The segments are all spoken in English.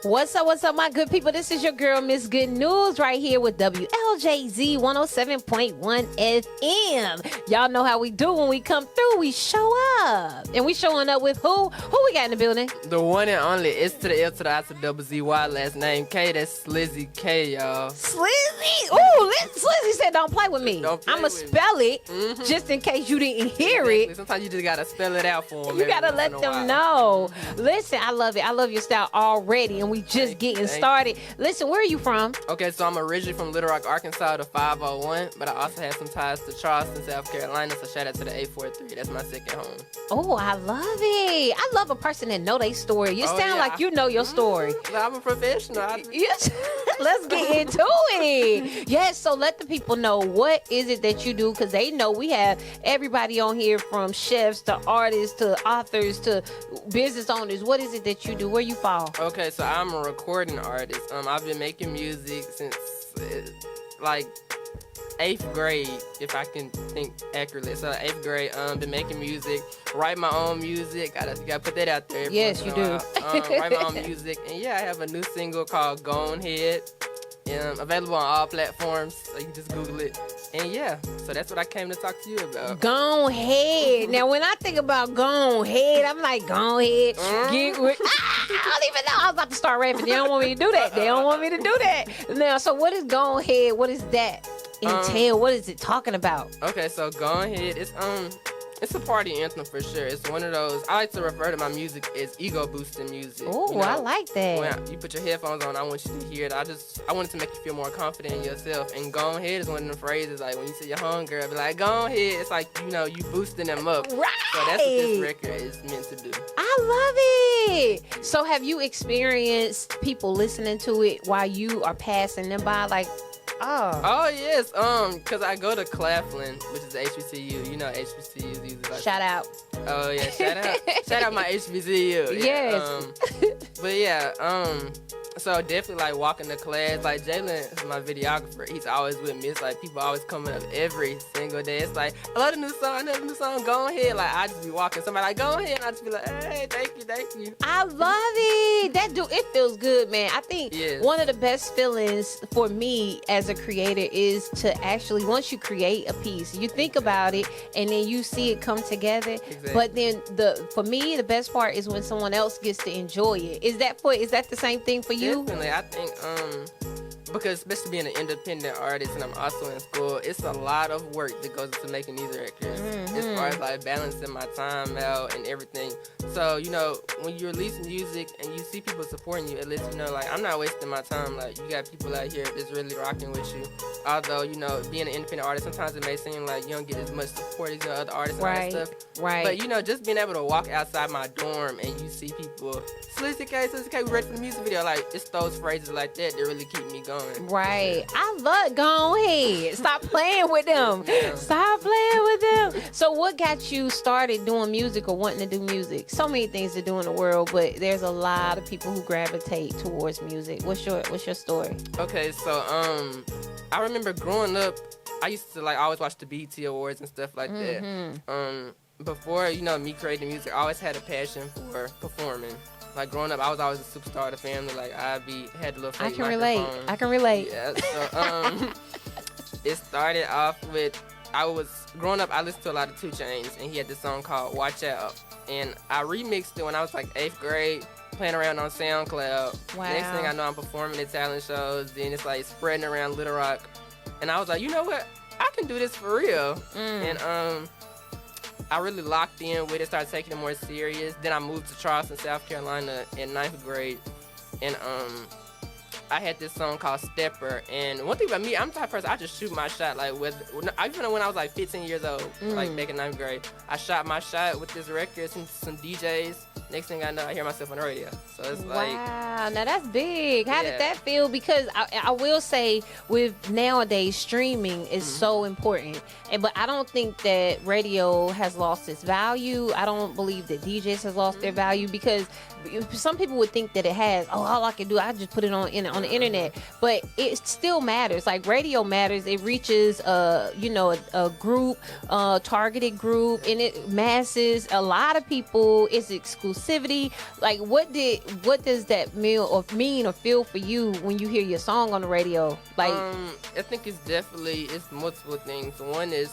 What's up, my good people? This is your girl, Miss Good News, right here with WLJZ 107.1 FM. Y'all know how we do when we come through. We show up. And we showing up with who? Who we got in the building? The one and only S to the L to the I to the double Z-Y, last name K. That's Slizzy K, y'all. Slizzy? Ooh, Slizzy said don't play with me. Don't play I'm going to spell it just in case you didn't hear it. Sometimes you just got to spell it out for them. You got to let them know. Listen, I love it. I love your style already. And we just getting started. Listen, where are you from? Okay, so I'm originally from Little Rock, Arkansas, the 501, but I also have some ties to Charleston, South Carolina, so shout out to the 843. That's my second home. Oh, I love it. I love a person that know their story. You sound like you know your story. I'm a professional. Yes. Let's get into it. Yes, so let the people know what is it that you do, because they know we have everybody on here from chefs to artists to authors to business owners. What is it that you do? Where you fall? Okay, so I'm a recording artist. I've been making music since like 8th grade, if I can think accurately. So 8th grade, been making music, write my own music. Gotta put that out there. Yes, you do. Write my own music, and yeah, I have a new single called "Gone Head." Available on all platforms, so you can just Google it. And yeah, so that's what I came to talk to you about. Gone head. Now, when I think about gone head, I'm like, gone head. Get with. I don't even know. I was about to start rapping. They don't want me to do that. They don't want me to do that. Now, so what is gone head? What is that entail? What is it talking about? Okay, so Gone Head, it's a party anthem for sure. It's one of those, I like to refer to my music as ego boosting music. Oh, I like that. When you put your headphones on, I want you to hear it. I wanted to make you feel more confident in yourself. And "Gone Head" is one of the phrases, like when you see your homegirl, be like, "Gone Head." It's like, you boosting them up. Right. So that's what this record is meant to do. I love it. So have you experienced people listening to it while you are passing them by? Like, Oh yes, cause I go to Claflin, which is HBCU. You know HBCUs usually like. Shout out. Oh yeah, shout out my HBCU. Yes. But yeah, so definitely like walking to class. Like Jalen is my videographer. He's always with me. It's like people always coming up every single day. It's like, I love the new song. I love the new song. Go ahead. Like I just be walking. Somebody like, go ahead. And I just be like, hey, thank you. I love it. It feels good, man. I think one of the best feelings for me as a creator is to actually, once you create a piece, you think about it and then you see it come together. Exactly. But then for me, the best part is when someone else gets to enjoy it. Is that the same thing for you? Definitely. I think because especially being an independent artist and I'm also in school, it's a lot of work that goes into making these records as far as like balancing my time out and everything. So when you release music and you see people supporting you, at least like I'm not wasting my time. Like you got people out here that's really rocking with you. Although being an independent artist, sometimes it may seem like you don't get as much support as other artists and all that stuff. Right. But just being able to walk outside my dorm and you see people, Slizzy K, we ready for the music video. Like it's those phrases like that really keep me going. Right. I love go ahead. Stop playing with them. Yeah. Stop playing with them. So what got you started doing music or wanting to do music? So many things to do in the world, but there's a lot of people who gravitate towards music. What's your story? Okay, so I remember growing up, I used to like always watch the BET Awards and stuff like that. Before me creating music, I always had a passion for performing. Like growing up, I was always a superstar of the family. Like had a little fake microphone. I can relate. Yeah. So it started off with growing up. I listened to a lot of 2 Chainz, and he had this song called "Watch Out," and I remixed it when I was like 8th grade, playing around on SoundCloud. Wow. Next thing I know, I'm performing at talent shows. Then it's like spreading around Little Rock, and I was like, you know what? I can do this for real. And I really locked in with it, started taking it more serious. Then I moved to Charleston, South Carolina in 9th grade. And I had this song called Stepper. And one thing about me, I'm the type of person, I just shoot my shot. Like even when I was like 15 years old, like back in 9th grade, I shot my shot with this record, some DJs. Next thing I know, I hear myself on the radio. So it's like... Wow, now that's big. How did that feel? Because I will say with nowadays, streaming is so important. But I don't think that radio has lost its value. I don't believe that DJs has lost their value, because some people would think that it has. Oh, all I can do, I just put it on the internet. But it still matters. Like radio matters. It reaches a group, targeted group, and it masses a lot of people. It's exclusivity. exclusivity? Like, what does that mean or feel for you when you hear your song on the radio? Like, I think it's multiple things. One is,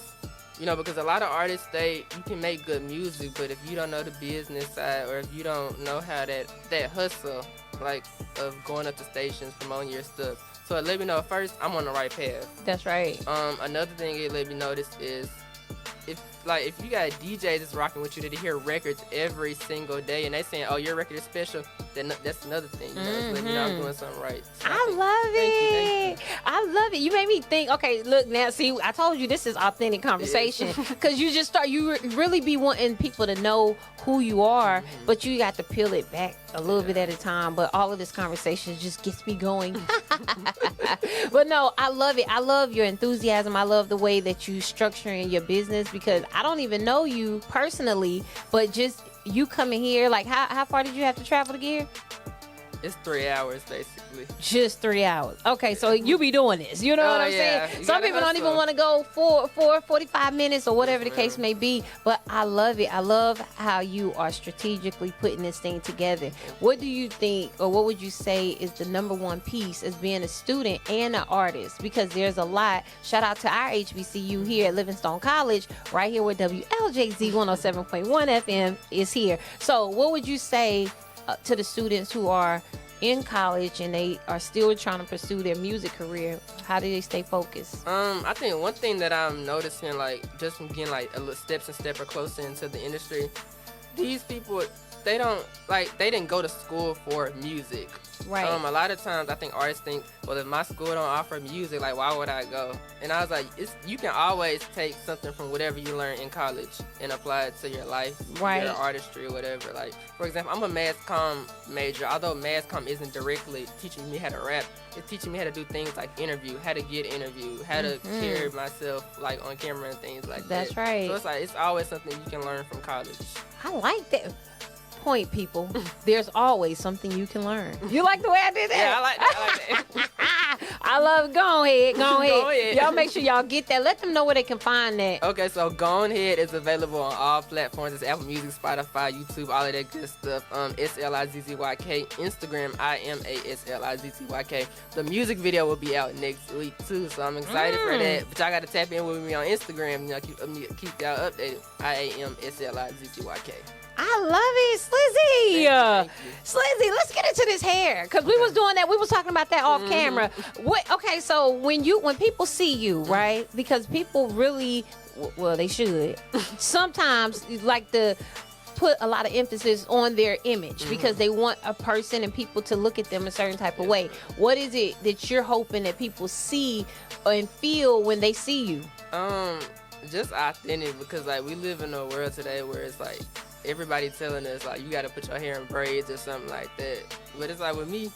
because a lot of artists, you can make good music, but if you don't know the business side, or if you don't know how that hustle, like, of going up to stations, promoting your stuff. So it let me know first I'm on the right path. That's right. Another thing it let me notice is if you got DJs that's rocking with you that hear records every single day and they saying, oh, your record is special, then that's another thing. It's letting me know I'm doing something right. So I love it. I love it. You made me think, okay, look now, see, I told you this is authentic conversation because you really be wanting people to know who you are, but you got to peel it back a little bit at a time. But all of this conversation just gets me going. But no, I love it. I love your enthusiasm. I love the way that you structuring your business, because I don't even know you personally, but just you coming here, like how far did you have to travel to get here? It's 3 hours, basically. Just 3 hours. Okay, so you be doing this. You know what I'm saying? Some people don't even want to go for 45 minutes or whatever the case may be. But I love it. I love how you are strategically putting this thing together. What do you think, or what would you say is the number one piece as being a student and an artist? Because there's a lot. Shout out to our HBCU here at Livingstone College, right here where WLJZ 107.1 FM is here. So what would you say to the students who are in college and they are still trying to pursue their music career? How do they stay focused? I think one thing that I'm noticing, like, just from getting like a little steps closer into the industry, these people, they didn't go to school for music. Right. A lot of times I think artists think, well, if my school don't offer music, like, why would I go? And I was like, you can always take something from whatever you learn in college and apply it to your life, right, your artistry or whatever. Like, for example, I'm a mass comm major. Although mass comm isn't directly teaching me how to rap, it's teaching me how to do things like interview, how to get interviewed, how to carry myself, like, on camera and things like that. That's right. So it's like, it's always something you can learn from college. I like that point, people. There's always something you can learn. You like the way I did that? Yeah, I like that. I love. Go ahead. Y'all make sure y'all get that. Let them know where they can find that. Okay, so Go Ahead is available on all platforms. It's Apple Music, Spotify, YouTube, all of that good stuff. SLIZZYK. Instagram, IMASLIZZYK. The music video will be out next week too, so I'm excited for that. But y'all got to tap in with me on Instagram. Keep y'all updated. IAMSLIZZYK. I love it, Slizzy. Slizzy, let's get into this hair, because we was doing that. We was talking about that off camera. Okay, so when people see you, right? Because people really, well, they should sometimes like to put a lot of emphasis on their image because they want a person and people to look at them a certain type of way. What is it that you're hoping that people see and feel when they see you? Just authentic, because like we live in a world today where it's like everybody telling us like you got to put your hair in braids or something like that. But it's like with me,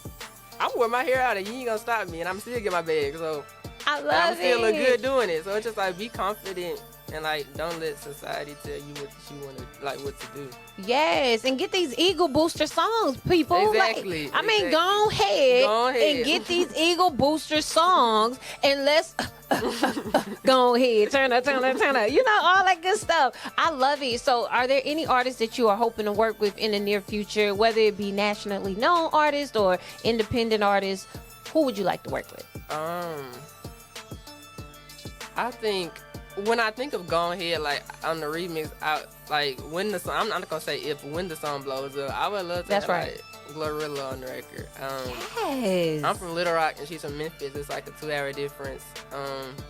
I wear my hair out and you ain't gonna stop me, and I'm still get my bag. So I love I'm still look it. good doing it. So it's just like be confident and like don't let society tell you what you want to, like, what to do. Yes, and get these Eagle Booster songs, people. Exactly. Like, I mean, go ahead and get these Eagle Booster songs, and let's go ahead, turn up. You know, all that good stuff. I love it. So, are there any artists that you are hoping to work with in the near future, whether it be nationally known artists or independent artists? Who would you like to work with? I think when I think of Go Ahead, like on the remix, like when the song, I'm not gonna say if, when the song blows up, I would love to have like Glorilla on the record. Yes. I'm from Little Rock and she's from Memphis. It's like a 2-hour difference.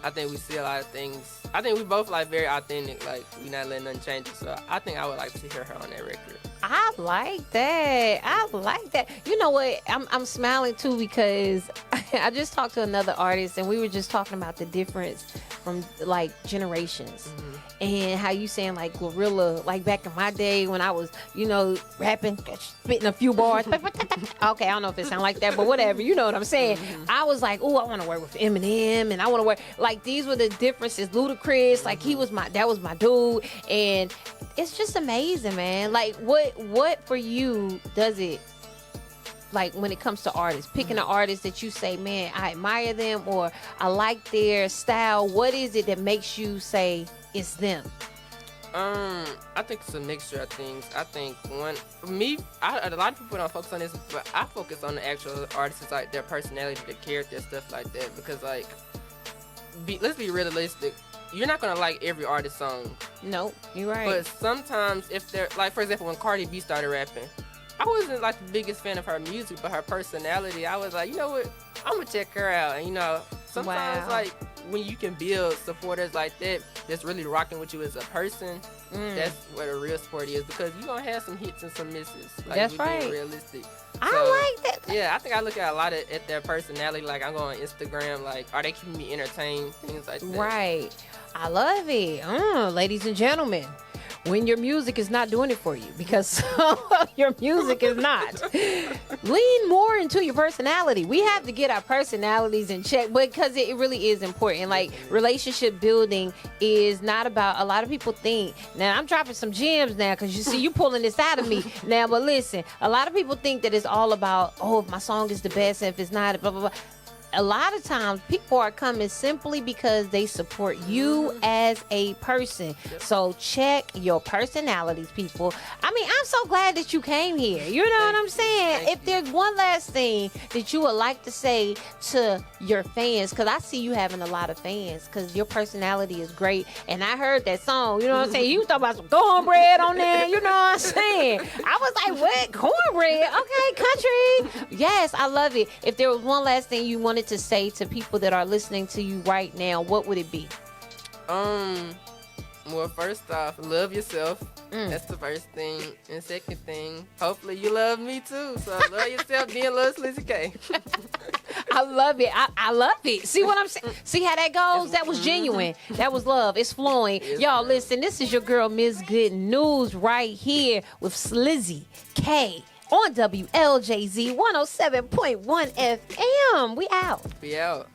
I think we see a lot of things. I think we both like very authentic. Like we not letting nothing change us. So I think I would like to hear her on that record. I like that. You know what? I'm smiling too because I just talked to another artist and we were just talking about the difference from like generations and how you saying like Glorilla, like back in my day when I was, you know, rapping, spitting a few bars. Okay, I don't know if it sound like that, but whatever. You know what I'm saying? I was like, oh, I want to work with Eminem and I want to work, like, these were the differences. Ludacris, like that was my dude, and it's just amazing, man. Like what for you does it, like when it comes to artists, picking an artist that you say, man, I admire them or I like their style? What is it that makes you say it's them? I think it's a mixture of things. I think a lot of people don't focus on this, but I focus on the actual artists, like their personality, their character, stuff like that. Because like, let's be realistic. You're not gonna like every artist song. Nope, you're right. But sometimes if they're like, for example, when Cardi B started rapping, I wasn't like the biggest fan of her music, but her personality, I was like, you know what, I'm gonna check her out. And you know, sometimes like when you can build supporters like that, that's really rocking with you as a person, that's where the real support is, because you're gonna have some hits and some misses. Like, that's right. Being realistic. I like that. Yeah, I think I look at a lot at their personality. Like, I'm going on Instagram, like, are they keeping me entertained? Things like that. Right. I love it. Ladies and gentlemen, when your music is not doing it for you, because your music is not, lean more into your personality. We have to get our personalities in check, because it really is important. Like, relationship building is not about, a lot of people think, now I'm dropping some gems now, because you see you pulling this out of me now, but listen, a lot of people think that it's all about, oh, if my song is the best, and if it's not, blah, blah, blah. A lot of times people are coming simply because they support you as a person. So check your personalities, people. I mean, I'm so glad that you came here. You know what I'm saying? If there's one last thing that you would like to say to your fans, because I see you having a lot of fans, because your personality is great. And I heard that song, you know what I'm saying? You was talking about some cornbread on there, you know what I'm saying? I was like, what? Cornbread? Okay, country. Yes, I love it. If there was one last thing you wanted to say to people that are listening to you right now, what would it be? Well, first off, love yourself. That's the first thing. And second thing, hopefully you love me too. So love yourself, being love Slizzy K. I love it. I love it. See what I'm saying? See how that goes? That was genuine. That was love. It's flowing. Y'all, listen, this is your girl, Miss Good News, right here with Slizzy K on WLJZ 107.1 FM. We out. Be out.